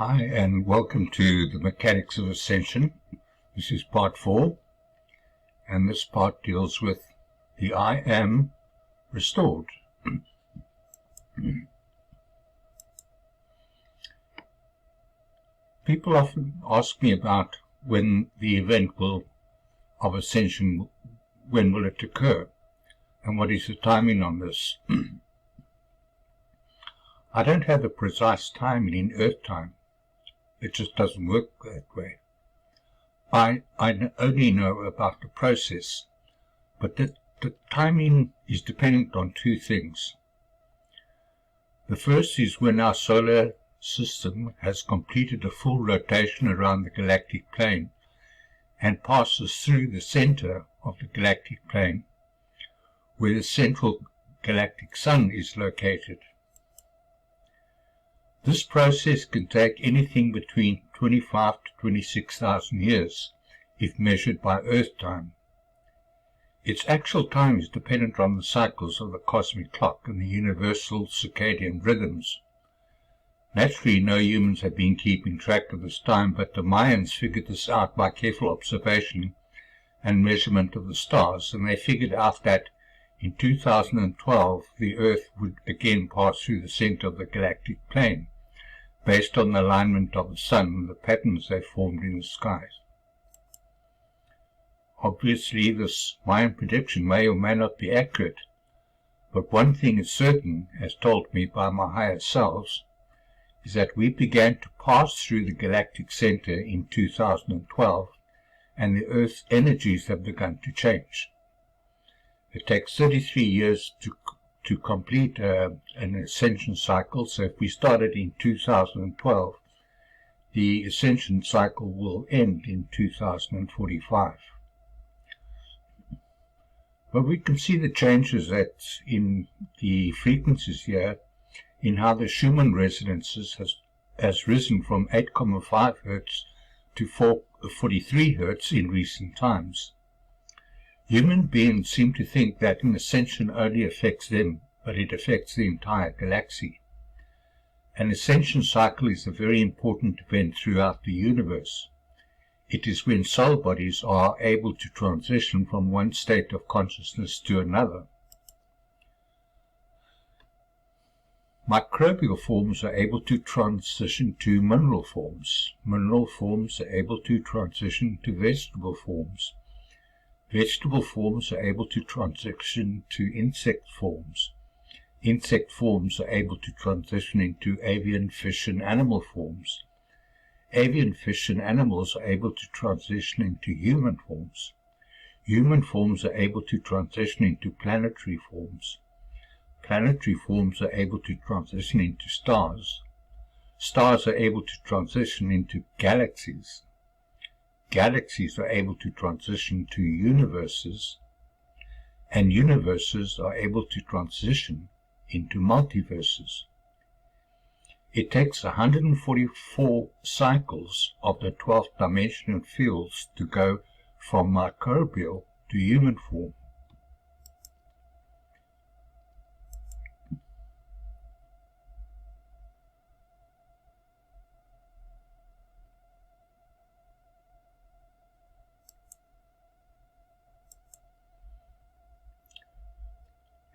Hi, and welcome to the Mechanics of Ascension. This is part 4, and this part deals with the I am restored. People often ask me about when the event of Ascension, when will it occur, and what is the timing on this. I don't have a precise timing in Earth time. It just doesn't work that way. I only know about the process, but the timing is dependent on two things. The first is when our solar system has completed a full rotation around the galactic plane and passes through the center of the galactic plane, where the central galactic sun is located. This process can take anything between 25 to 26,000 years, if measured by Earth time. Its actual time is dependent on the cycles of the cosmic clock and the universal circadian rhythms. Naturally, no humans have been keeping track of this time, but the Mayans figured this out by careful observation and measurement of the stars, and they figured out that in 2012 the Earth would again pass through the center of the galactic plane, based on the alignment of the sun and the patterns they formed in the skies. Obviously, this Mayan prediction may or may not be accurate, but one thing is certain, as told me by my higher selves, is that we began to pass through the galactic center in 2012, and the Earth's energies have begun to change. It takes 33 years to complete an ascension cycle, so if we started in 2012, the ascension cycle will end in 2045. But we can see the changes in the frequencies here, in how the Schumann resonances has risen from 8,5 Hz to 43 Hz in recent times. Human beings seem to think that an ascension only affects them, but it affects the entire galaxy. An ascension cycle is a very important event throughout the universe. It is when soul bodies are able to transition from one state of consciousness to another. Microbial forms are able to transition to mineral forms. Mineral forms are able to transition to vegetable forms. Vegetable forms are able to transition to insect forms. Insect forms are able to transition into avian, fish, and animal forms. Avian, fish, and animals are able to transition into human forms. Human forms are able to transition into planetary forms. Planetary forms are able to transition into stars. Stars are able to transition into galaxies. Galaxies are able to transition to universes, and universes are able to transition into multiverses. It takes 144 cycles of the 12th dimensional fields to go from microbial to human form.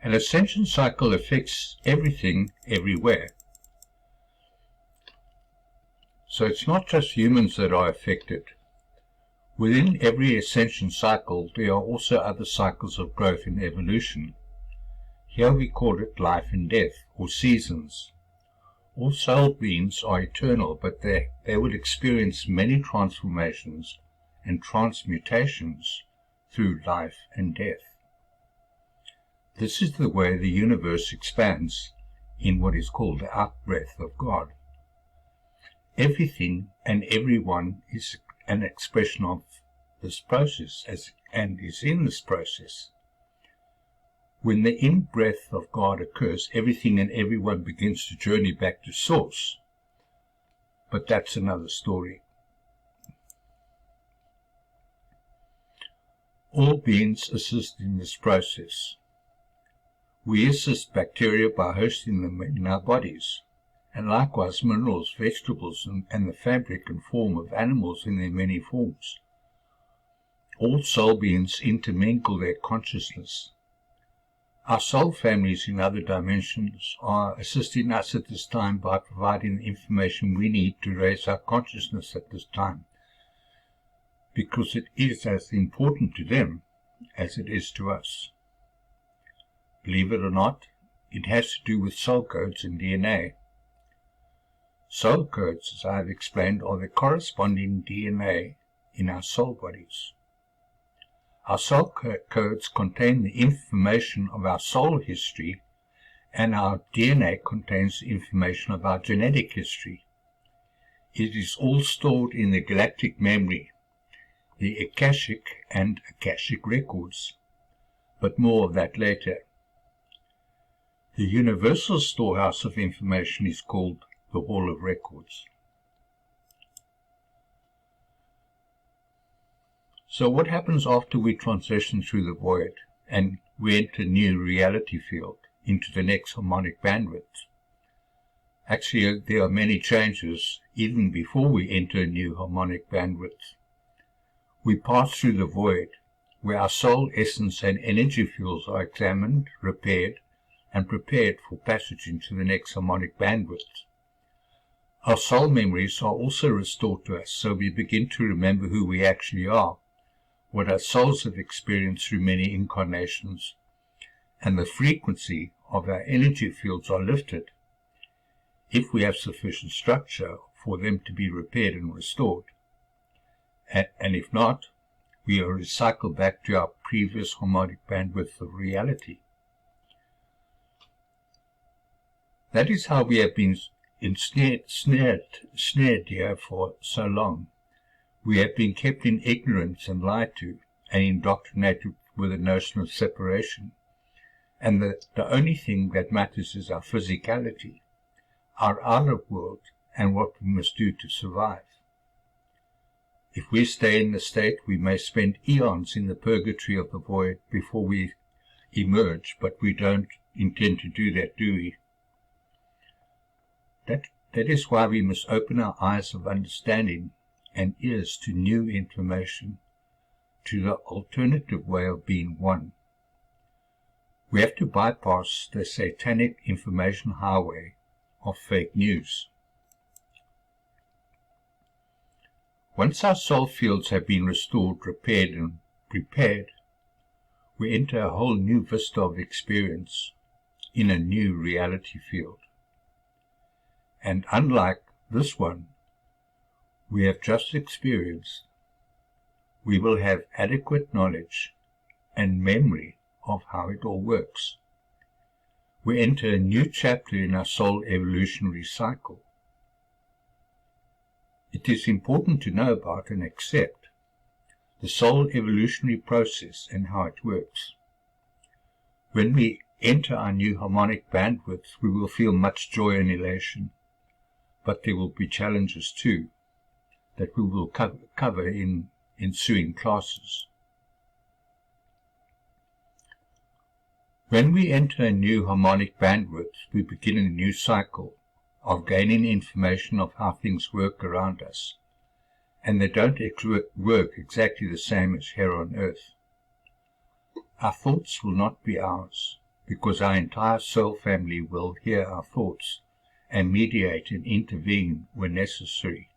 An ascension cycle affects everything, everywhere. So it's not just humans that are affected. Within every ascension cycle, there are also other cycles of growth and evolution. Here we call it life and death, or seasons. All soul beings are eternal, but they will experience many transformations and transmutations through life and death. This is the way the universe expands in what is called the out-breath of God. Everything and everyone is an expression of this process and is in this process. When the in-breath of God occurs, everything and everyone begins to journey back to Source. But that's another story. All beings assist in this process. We assist bacteria by hosting them in our bodies, and likewise minerals, vegetables, and the fabric and form of animals in their many forms. All soul beings intermingle their consciousness. Our soul families in other dimensions are assisting us at this time by providing the information we need to raise our consciousness at this time, because it is as important to them as it is to us. Believe it or not, it has to do with soul codes and DNA. Soul codes, as I have explained, are the corresponding DNA in our soul bodies. Our soul codes contain the information of our soul history, and our DNA contains the information of our genetic history. It is all stored in the galactic memory, the Akashic and Akashic records, but more of that later. The universal storehouse of information is called the Hall of Records. So what happens after we transition through the void and we enter a new reality field into the next harmonic bandwidth? Actually, there are many changes even before we enter a new harmonic bandwidth. We pass through the void, where our soul essence and energy fields are examined, repaired, and prepared for passage into the next harmonic bandwidth. Our soul memories are also restored to us, so we begin to remember who we actually are, what our souls have experienced through many incarnations, and the frequency of our energy fields are lifted, if we have sufficient structure for them to be repaired and restored. And if not, we are recycled back to our previous harmonic bandwidth of reality. That is how we have been snared here for so long. We have been kept in ignorance and lied to, and indoctrinated with a notion of separation. And the only thing that matters is our physicality, our outer world, and what we must do to survive. If we stay in the state, we may spend eons in the purgatory of the void before we emerge, but we don't intend to do that, do we? That is why we must open our eyes of understanding and ears to new information, to the alternative way of being one. We have to bypass the satanic information highway of fake news. Once our soul fields have been restored, repaired, and prepared, we enter a whole new vista of experience in a new reality field. And unlike this one we have just experienced, we will have adequate knowledge and memory of how it all works. We enter a new chapter in our soul evolutionary cycle. It is important to know about and accept the soul evolutionary process and how it works. When we enter our new harmonic bandwidth, we will feel much joy and elation, but there will be challenges too, that we will cover in ensuing classes. When we enter a new harmonic bandwidth, we begin a new cycle of gaining information of how things work around us, and they don't work exactly the same as here on earth. Our thoughts will not be ours, because our entire soul family will hear our thoughts and mediate and intervene when necessary.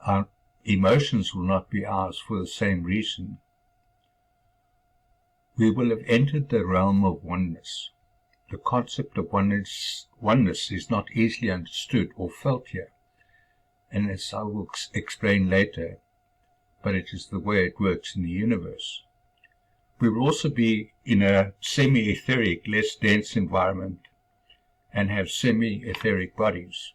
Our emotions will not be ours for the same reason. We will have entered the realm of oneness. The concept of oneness is not easily understood or felt here, and as I will explain later, but it is the way it works in the universe. We will also be in a semi-etheric, less dense environment, and have semi-etheric bodies.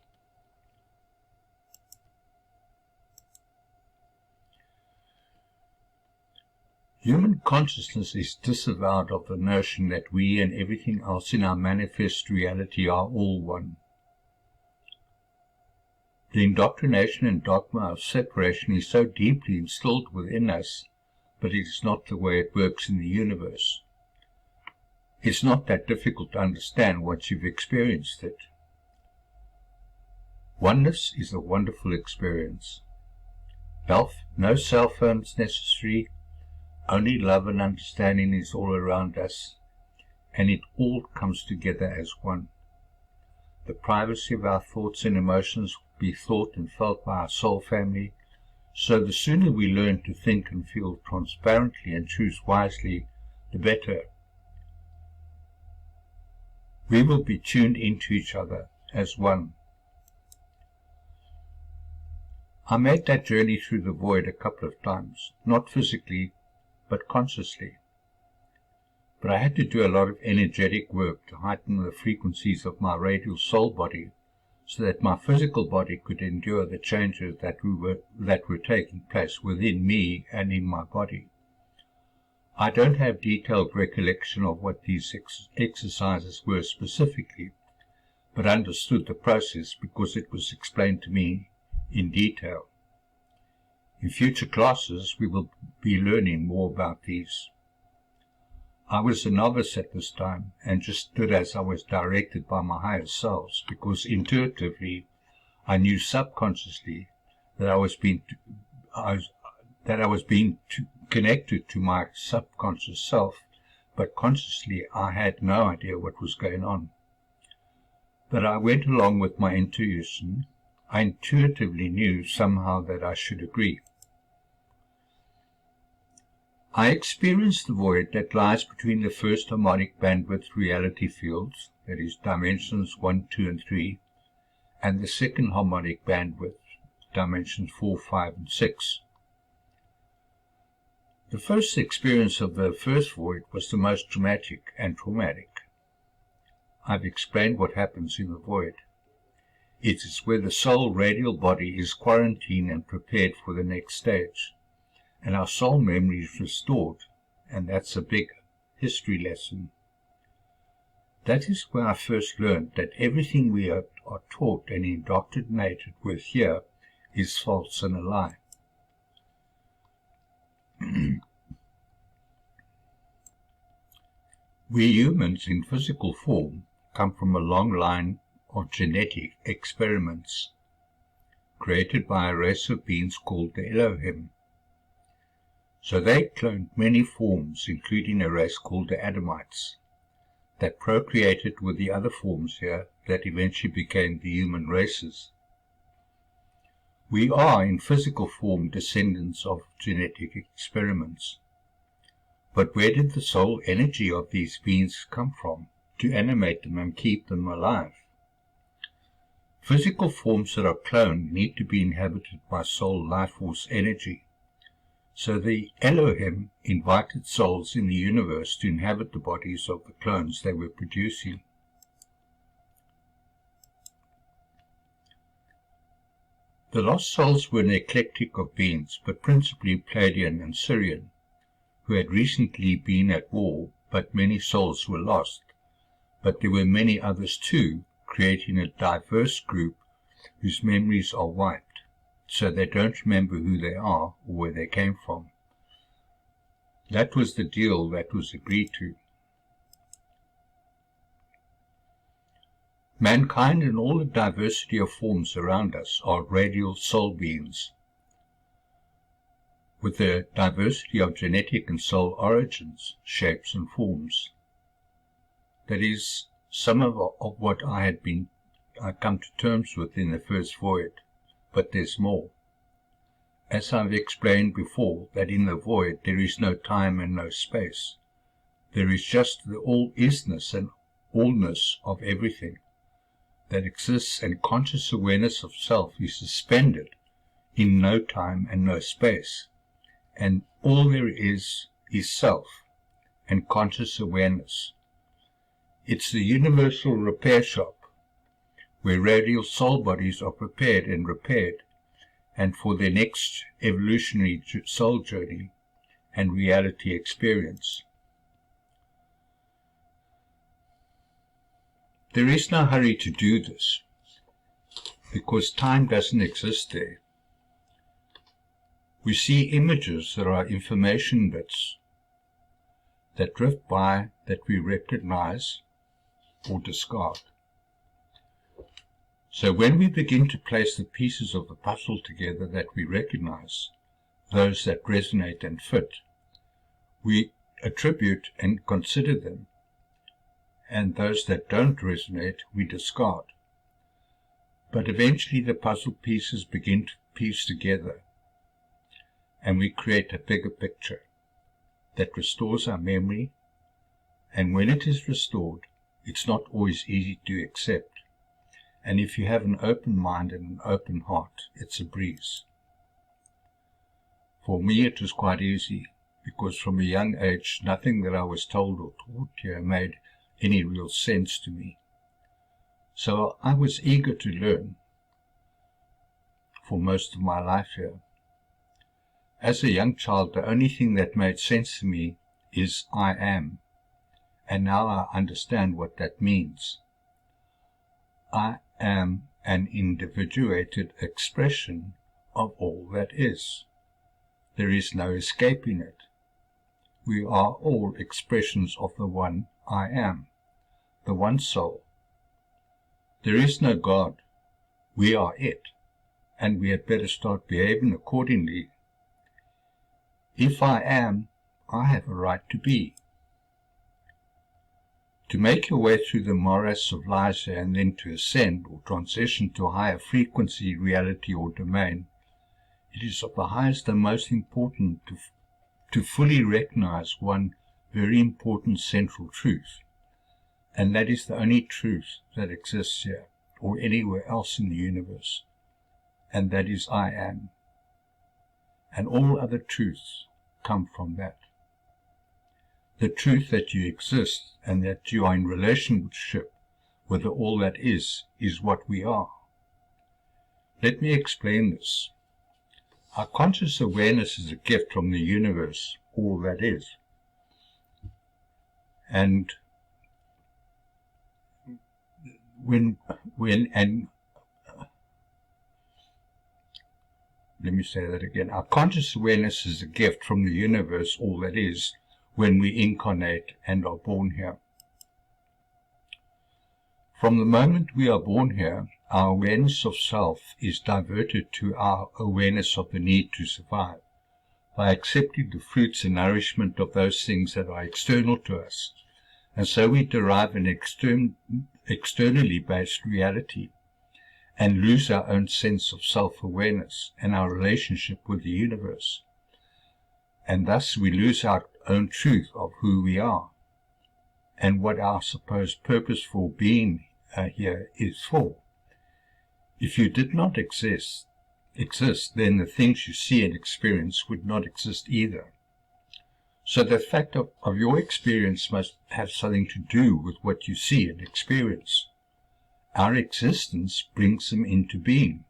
Human consciousness is disavowed of the notion that we and everything else in our manifest reality are all one. The indoctrination and dogma of separation is so deeply instilled within us, but it is not the way it works in the universe. It's not that difficult to understand once you've experienced it. Oneness is a wonderful experience. No cell phones necessary, only love and understanding is all around us, and it all comes together as one. The privacy of our thoughts and emotions will be thought and felt by our soul family, so the sooner we learn to think and feel transparently and choose wisely, the better. We will be tuned into each other as one. I made that journey through the void a couple of times, not physically, but consciously. But I had to do a lot of energetic work to heighten the frequencies of my radial soul body, so that my physical body could endure the changes that were taking place within me and in my body. I don't have detailed recollection of what these exercises were specifically, but understood the process because it was explained to me in detail. In future classes we will be learning more about these. I was a novice at this time and just did as I was directed by my higher selves, because intuitively I knew subconsciously that I was being connected to my subconscious self, but consciously I had no idea what was going on. But I went along with my intuition. I intuitively knew somehow that I should agree. I experienced the void that lies between the first harmonic bandwidth reality fields, that is dimensions 1, 2, and 3, and the second harmonic bandwidth, dimensions 4, 5, and 6. The first experience of the first void was the most dramatic and traumatic. I've explained what happens in the void. It is where the soul radial body is quarantined and prepared for the next stage, and our soul memory is restored, and that's a big history lesson. That is where I first learned that everything we are taught and indoctrinated with here is false and a lie. We humans in physical form come from a long line of genetic experiments created by a race of beings called the Elohim. So they cloned many forms, including a race called the Adamites, that procreated with the other forms here that eventually became the human races. We are in physical form descendants of genetic experiments. But where did the soul energy of these beings come from to animate them and keep them alive? Physical forms that are cloned need to be inhabited by soul life force energy. So the Elohim invited souls in the universe to inhabit the bodies of the clones they were producing. The lost souls were an eclectic of beings, but principally Pleiadian and Syrian, who had recently been at war, but many souls were lost. But there were many others too, creating a diverse group whose memories are wiped, so they don't remember who they are or where they came from. That was the deal that was agreed to. Mankind and all the diversity of forms around us are radial soul beings, with a diversity of genetic and soul origins, shapes and forms. That is some of what I come to terms with in the first void, but there's more. As I've explained before, that in the void there is no time and no space. There is just the all-isness and allness of everything that exists, and conscious awareness of self is suspended in no time and no space, and all there is self and conscious awareness. It's the universal repair shop, where radial soul bodies are prepared and repaired, and for their next evolutionary soul journey and reality experience. There is no hurry to do this, because time doesn't exist there. We see images that are information bits that drift by, that we recognize or discard. So when we begin to place the pieces of the puzzle together that we recognize, those that resonate and fit, we attribute and consider them, and those that don't resonate we discard. But eventually the puzzle pieces begin to piece together, and we create a bigger picture that restores our memory, and when it is restored, it's not always easy to accept. And if you have an open mind and an open heart, it's a breeze. For me it was quite easy, because from a young age nothing that I was told or taught here made any real sense to me. So I was eager to learn for most of my life here. As a young child, the only thing that made sense to me is I am, and now I understand what that means. I am an individuated expression of all that is. There is no escaping it. We are all expressions of the one I am, the one soul. There is no God. We are it, and we had better start behaving accordingly. If I am, I have a right to be. To make your way through the morass of lies and then to ascend or transition to a higher frequency, reality or domain, it is of the highest and most important to fully recognize one very important central truth, and that is the only truth that exists here or anywhere else in the universe, and that is I am. And all other truths come from that. The truth that you exist and that you are in relationship with all that is what we are. Let me explain this. Our conscious awareness is a gift from the universe, all that is. And let me say that again. Our conscious awareness is a gift from the universe, all that is, when we incarnate and are born here. From the moment we are born here, our awareness of self is diverted to our awareness of the need to survive, by accepting the fruits and nourishment of those things that are external to us, and so we derive an externally based reality, and lose our own sense of self-awareness and our relationship with the universe. And thus we lose our own truth of who we are, and what our supposed purpose for being here is for. If you did not exist, then the things you see and experience would not exist either. So the fact of your experience must have something to do with what you see and experience. Our existence brings them into being,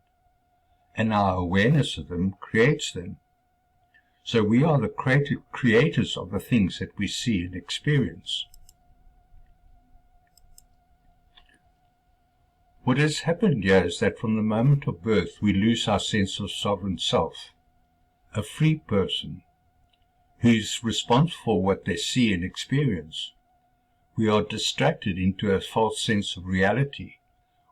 and our awareness of them creates them. So we are the creators of the things that we see and experience. What has happened here is that from the moment of birth we lose our sense of sovereign self, a free person who is responsible for what they see and experience. We are distracted into a false sense of reality,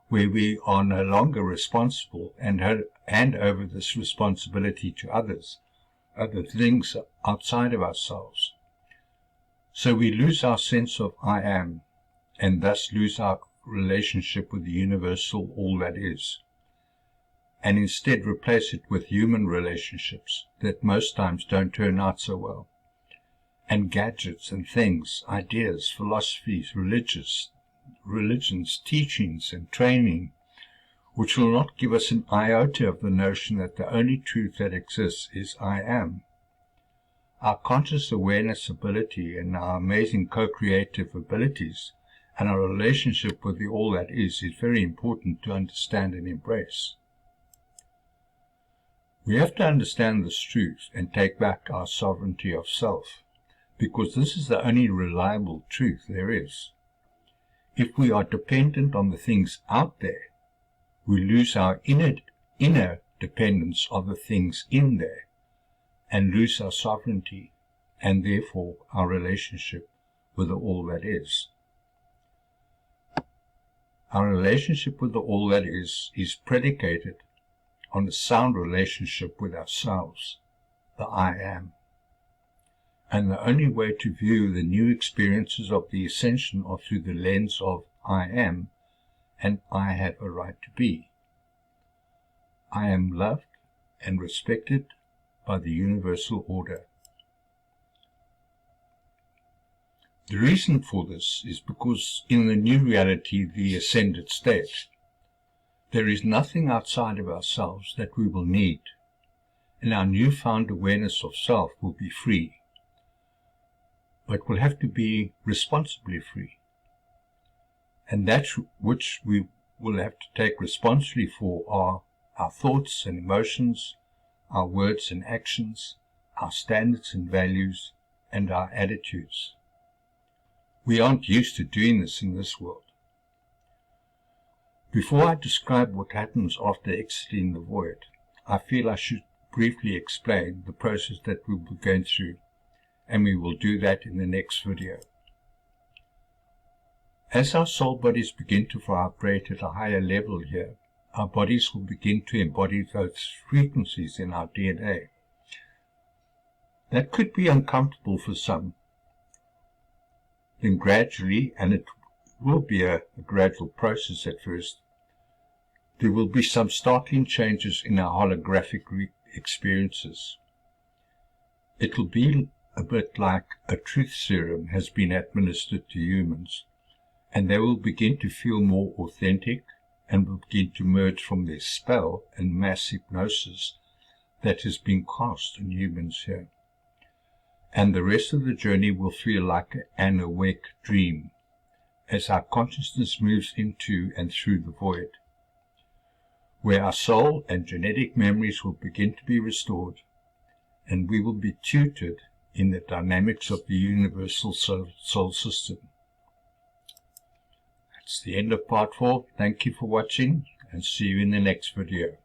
where we are no longer responsible and hand over this responsibility to others, other things outside of ourselves. So we lose our sense of I am, and thus lose our relationship with the universal all that is, and instead replace it with human relationships that most times don't turn out so well, and gadgets and things, ideas, philosophies, religions, teachings and training, which will not give us an iota of the notion that the only truth that exists is I am. Our conscious awareness ability and our amazing co-creative abilities and our relationship with the all that is very important to understand and embrace. We have to understand this truth and take back our sovereignty of self, because this is the only reliable truth there is. If we are dependent on the things out there, we lose our inner dependence of the things in there, and lose our sovereignty, and therefore our relationship with the all that is. Our relationship with the all that is predicated on a sound relationship with ourselves, the I am. And the only way to view the new experiences of the Ascension are through the lens of I am, and I have a right to be. I am loved and respected by the universal order. The reason for this is because in the new reality, the ascended state, there is nothing outside of ourselves that we will need, and our newfound awareness of self will be free, but will have to be responsibly free. And that which we will have to take responsibly for are our thoughts and emotions, our words and actions, our standards and values, and our attitudes. We aren't used to doing this in this world. Before I describe what happens after exiting the void, I feel I should briefly explain the process that we'll be going through, and we will do that in the next video. As our soul bodies begin to vibrate at a higher level here, our bodies will begin to embody those frequencies in our DNA. That could be uncomfortable for some. Then gradually, and it will be a gradual process at first, there will be some startling changes in our holographic experiences. It will be a bit like a truth serum has been administered to humans, and they will begin to feel more authentic and will begin to emerge from their spell and mass hypnosis that has been cast on humans here. And the rest of the journey will feel like an awake dream, as our consciousness moves into and through the void, where our soul and genetic memories will begin to be restored, and we will be tutored in the dynamics of the universal soul system. That's the end of part 4. Thank you for watching, and see you in the next video.